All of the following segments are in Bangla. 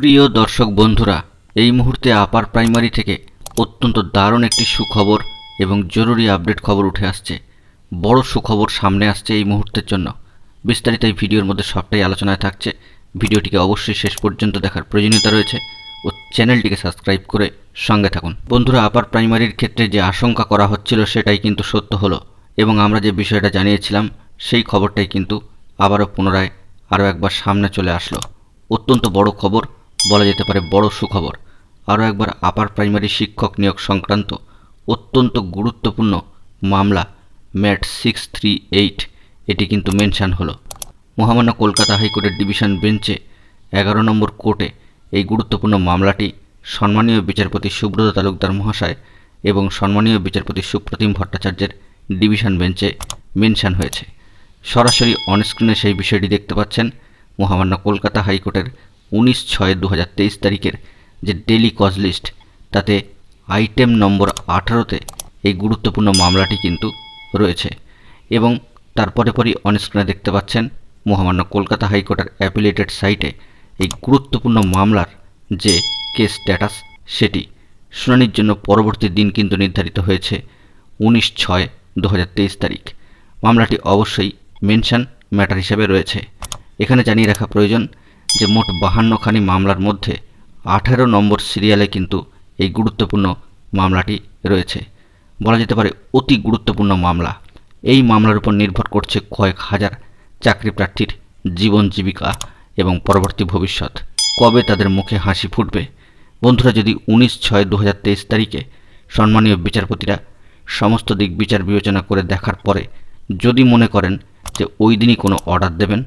প্রিয় দর্শক বন্ধুরা, এই মুহূর্তে আপার প্রাইমারি থেকে অত্যন্ত দারুণ একটি সুখবর এবং জরুরি আপডেট খবর উঠে আসছে। বড় সুখবর সামনে আসছে এই মুহূর্তের জন্য। বিস্তারিত এই ভিডিওর মধ্যে সবটাই আলোচনায় থাকছে। ভিডিওটিকে অবশ্যই শেষ পর্যন্ত দেখার প্রয়োজনীয়তা রয়েছে ও চ্যানেলটিকে সাবস্ক্রাইব করে সঙ্গে থাকুন। বন্ধুরা, আপার প্রাইমারির ক্ষেত্রে যে আশঙ্কা করা হচ্ছিল সেটাই কিন্তু সত্য হলো এবং আমরা যে বিষয়টা জানিয়েছিলাম সেই খবরটাই কিন্তু আবারও পুনরায় আরও একবার সামনে চলে আসলো। অত্যন্ত বড় খবর, বলা যেতে পারে বড় সুখবর। আরও একবার আপার প্রাইমারি শিক্ষক নিয়োগ সংক্রান্ত অত্যন্ত গুরুত্বপূর্ণ মামলা ম্যাট 638 এটি কিন্তু মেনশন হলো। মহামান্য কলকাতা হাইকোর্টের ডিভিশন বেঞ্চে 11 নম্বর কোর্টে এই গুরুত্বপূর্ণ মামলাটি সম্মানীয় বিচারপতি সুব্রত তালুকদার মহাশয় এবং সম্মানীয় বিচারপতি সুপ্রতিম ভট্টাচার্যের ডিভিশন বেঞ্চে মেনশন হয়েছে। সরাসরি অনস্ক্রিনে সেই বিষয়টি দেখতে পাচ্ছেন। মহামান্য কলকাতা হাইকোর্টের 19/6/2023 তারিখের যে ডেলি কজ লিস্ট, তাতে আইটেম নম্বর 18তে এই গুরুত্বপূর্ণ মামলাটি কিন্তু রয়েছে এবং তারপরে পরই অনস্ক্রিনে দেখতে পাচ্ছেন মহামান্য কলকাতা হাইকোর্টের অ্যাপিলেটেড সাইটে এই গুরুত্বপূর্ণ মামলার যে কেস স্ট্যাটাস সেটি শুনানির জন্য পরবর্তী দিন কিন্তু নির্ধারিত হয়েছে 19/6/2023 তারিখ। মামলাটি অবশ্যই মেনশন ম্যাটার হিসেবে রয়েছে। এখানে জানিয়ে রাখা প্রয়োজন যে মোট 52খানি মামলার মধ্যে 18 নম্বর সিরিয়ালে কিন্তু এই গুরুত্বপূর্ণ মামলাটি রয়েছে। বলা যেতে পারে অতি গুরুত্বপূর্ণ মামলা। এই মামলার উপর নির্ভর করছে কয়েক হাজার চাকরি প্রার্থীর জীবন জীবিকা এবং পরবর্তী ভবিষ্যৎ। কবে তাদের মুখে হাসি ফুটবে? বন্ধুরা, যদি 19/6/2023 তারিখে সম্মানীয় বিচারপতিরা সমস্ত দিক বিচার বিবেচনা করে দেখার পরে যদি মনে করেন যে ওই দিনই কোনো অর্ডার দেবেন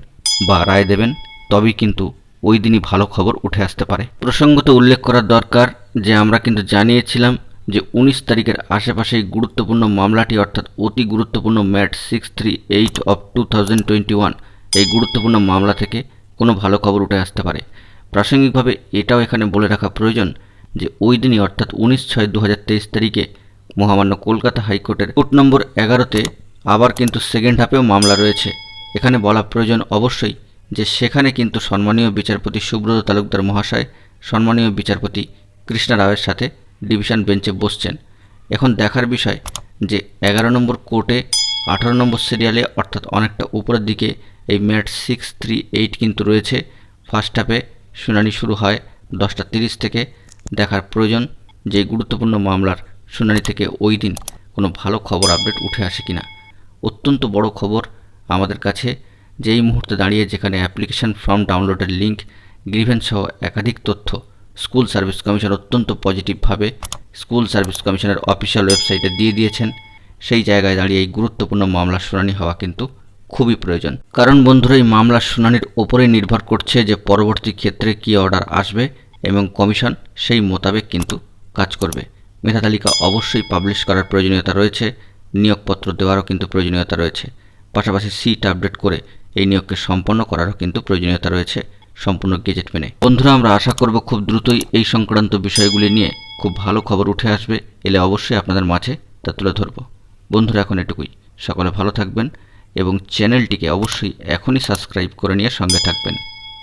বা রায় দেবেন, তবেই কিন্তু ওই দিনই ভালো খবর উঠে আসতে পারে। প্রসঙ্গত উল্লেখ করা দরকার যে আমরা কিন্তু জানিয়েছিলাম যে 19 তারিখের আশেপাশে এই গুরুত্বপূর্ণ মামলাটি অর্থাৎ অতি গুরুত্বপূর্ণ ম্যাট 638/2021 এই গুরুত্বপূর্ণ মামলা থেকে কোনো ভালো খবর উঠে আসতে পারে। প্রাসঙ্গিকভাবে এটাও এখানে বলে রাখা প্রয়োজন যে ওই দিনই অর্থাৎ 19/6/2023 তারিখে মহামান্য কলকাতা হাইকোর্টের কোর্ট নম্বর 11তে আবার কিন্তু সেকেন্ড হাফেও মামলা রয়েছে। এখানে বলা প্রয়োজন অবশ্যই যে সেখানে কিন্তু সম্মানীয় বিচারপতি সুব্রত তালুকদার মহাশয় সম্মানীয় বিচারপতি কৃষ্ণা রাওয়ের সাথে ডিভিশন বেঞ্চে বসছেন। এখন দেখার বিষয় যে 11 নম্বর কোর্টে 18 নম্বর সিরিয়ালে অর্থাৎ অনেকটা উপরের দিকে এই ম্যাট 638 কিন্তু রয়েছে। ফার্স্ট হাফে শুনানি শুরু হয় 10:30 থেকে। দেখার প্রয়োজন যে গুরুত্বপূর্ণ মামলার শুনানি থেকে ওই দিন কোনো ভালো খবর আপডেট উঠে আসে কিনা। অত্যন্ত বড় খবর আমাদের কাছে যে এই মুহূর্তে দাঁড়িয়ে যেখানে অ্যাপ্লিকেশন ফর্ম ডাউনলোডের লিঙ্ক, গ্রিভেন্স সহ একাধিক তথ্য স্কুল সার্ভিস কমিশন অত্যন্ত পজিটিভভাবে স্কুল সার্ভিস কমিশনের অফিসিয়াল ওয়েবসাইটে দিয়ে দিয়েছেন। সেই জায়গায় দাঁড়িয়ে এই গুরুত্বপূর্ণ মামলার শুনানি হওয়া কিন্তু খুবই প্রয়োজন। কারণ বন্ধুরা, এই মামলার শুনানির ওপরেই নির্ভর করছে যে পরবর্তী ক্ষেত্রে কী অর্ডার আসবে এবং কমিশন সেই মোতাবেক কিন্তু কাজ করবে। মেধা তালিকা অবশ্যই পাবলিশ করার প্রয়োজনীয়তা রয়েছে, নিয়োগপত্র দেওয়ারও কিন্তু প্রয়োজনীয়তা রয়েছে, পাশাপাশি সিট আপডেট করে এই নিয়োগকে সম্পন্ন করারও কিন্তু প্রয়োজনীয়তা রয়েছে সম্পূর্ণ গেজেট মেনে। বন্ধুরা, আমরা আশা করব খুব দ্রুতই এই সংক্রান্ত বিষয়গুলি নিয়ে খুব ভালো খবর উঠে আসবে। এলে অবশ্যই আপনাদের মাঝে তা তুলে ধরব। বন্ধুরা, এখন এটুকুই। সকলে ভালো থাকবেন এবং চ্যানেলটিকে অবশ্যই এখনই সাবস্ক্রাইব করে নিয়ে সঙ্গে থাকবেন।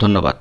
ধন্যবাদ।